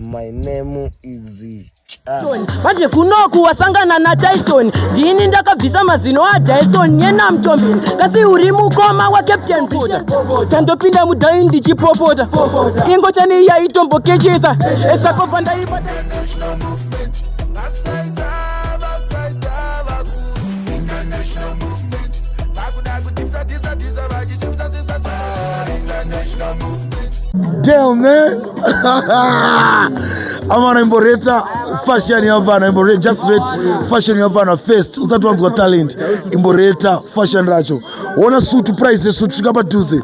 My name is Manje kunoku wasangana na Tyson. Ndini ndakabvisa mazino a Dyson yena mtombini. Kasi uri mukoma wa Captain Peter. Tandopinda mudai ndichipopota. Ingo chani ya itombo kechesa. Esakopa ndaipa international movement. International movement. Damn, man. I'm on Imboreta, fashion Yavana, Imboreta, just rate fashion Yavana first. That one's got talent. Imboreta, fashion Racho. Wanna suit price, suit Chigaba Tuesday.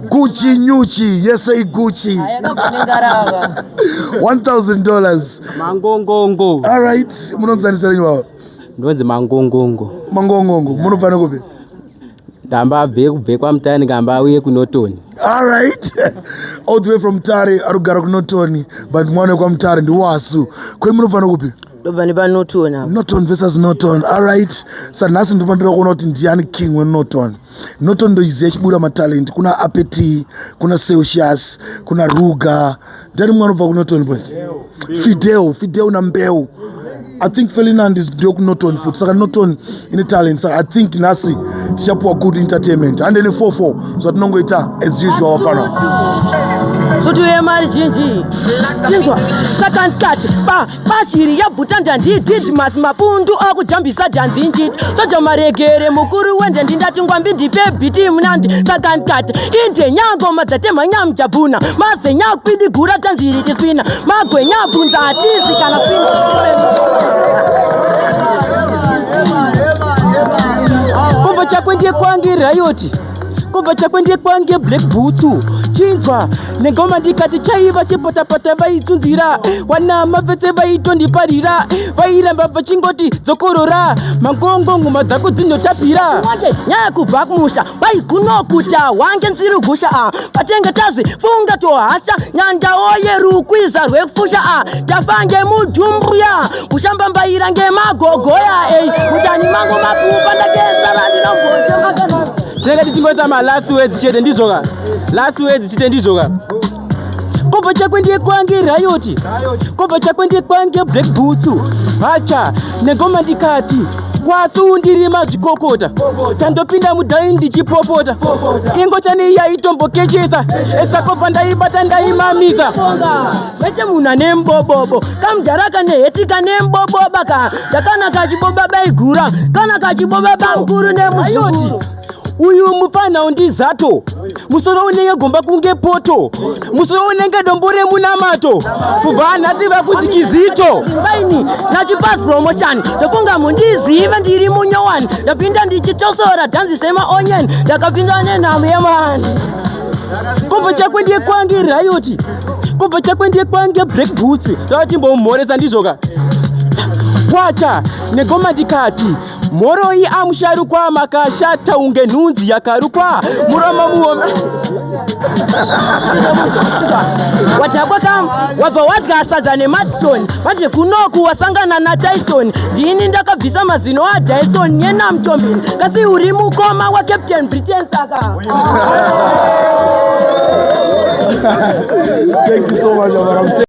Gucci, Nucci, yes, I Gucci. $1,000. Mangongongo. All right. Munonzani selling you. Ndonze mangongongo. Mangongongo. Munofana kupi? Gamba be kwa mtani gamba uye kunotoni. All right. All the way from Tare arugara kunotoni but mwana kwa mtare ndi wasu. Kwa munofana kupi? Ndovani ba notona. Noton versus Noton. All right. Sa nasi ndipandira kuona kuti Ndiyani king when Noton. Noton ndo izi yachibura ma talent. Kuna Apeti, kuna Seushias, kuna Ruga. Ndani mwana kwa Noton boys. Fidel na Mbeu. I think Ferdinand is doing Noton food. So Noton in Italian. So I think nasi tishapu a good entertainment. And then 4-4. So nongo ita as usual wafana. So to yemari jinji. Jinjwa. Second cut. Ba shiri ya butanda nditi mas mapundu aku jambisa danzi njiti. So jamaregere mukuru wende ndindati ngwambi ndipe biti mnandi. Second cut. Inde nyango mazate manyam jabuna. Mase nyak pidi gura tanziri tispina. Magwe nyapunza atisi kana spina. Kumva chakwendie kwangi rayoti. Kumva chakwendie kwangi black boots. Chinzwa negoma ndikati chaiva chipotapota vaitsunzira. Wana mavese vaitondipalira. Vairamba vachingoti dzokorora. Mangongongo madzako dzinotapira. Nyaya kubva kumusha vaikunokuta wange nzirugusha. Patenge tazi funga tohasha. Nyanda oye rukwiza rwekufusha. Tafange mudumbuya kushamba mbaira ngemagogoya. Mutani mango mapupa ndagenzara ndinobonja. Tenga tichingoza ma last words chete ndizoka. Last words chete ndizoka. Kumva chakwendie kwangi rayoti. Kumva chakwendie kwangi black boots. Hacha negoma ndikati wasundiri mazvikokota. Tandopinda mudai ndichipopota. Ingo chani ya itombo kechesa. Esakopa ndaibata ndaimamisa. Meche muna nembobobo. Kamjaraka nehetika nembobobaka. Dakana kachiboba baigura. Kana kachiboba banguru nemusoti. Uyu mufana undizato. Musoro unenge gomba kunge poto. Musoro unenge dombore munamato. Kuvana ziva kuti kizito. Baini nachipass promotion. Ndafunga mundiziva ndiri munyowani. Ndapinda ndichitosora dhanzi sema onion. Ndakapinda nenamu yemani. Kumva chakwendie kwangi rayoti. Kumva chakwendie kwangi black boots. Ndatimbo mmoresa ndizoka. Wacha negoma ndikati moroi amusharukwa makashata unge nhunzi yakarukwa muroma muoma. Watakwa kam wabva wadya sadza neMadison. Manje kunoku wasangana na Tyson. Ndini ndakabvisa mazino a Dyson yena mtombini. Kasi uri mukoma wa Captain Britain saka. Thank you so much.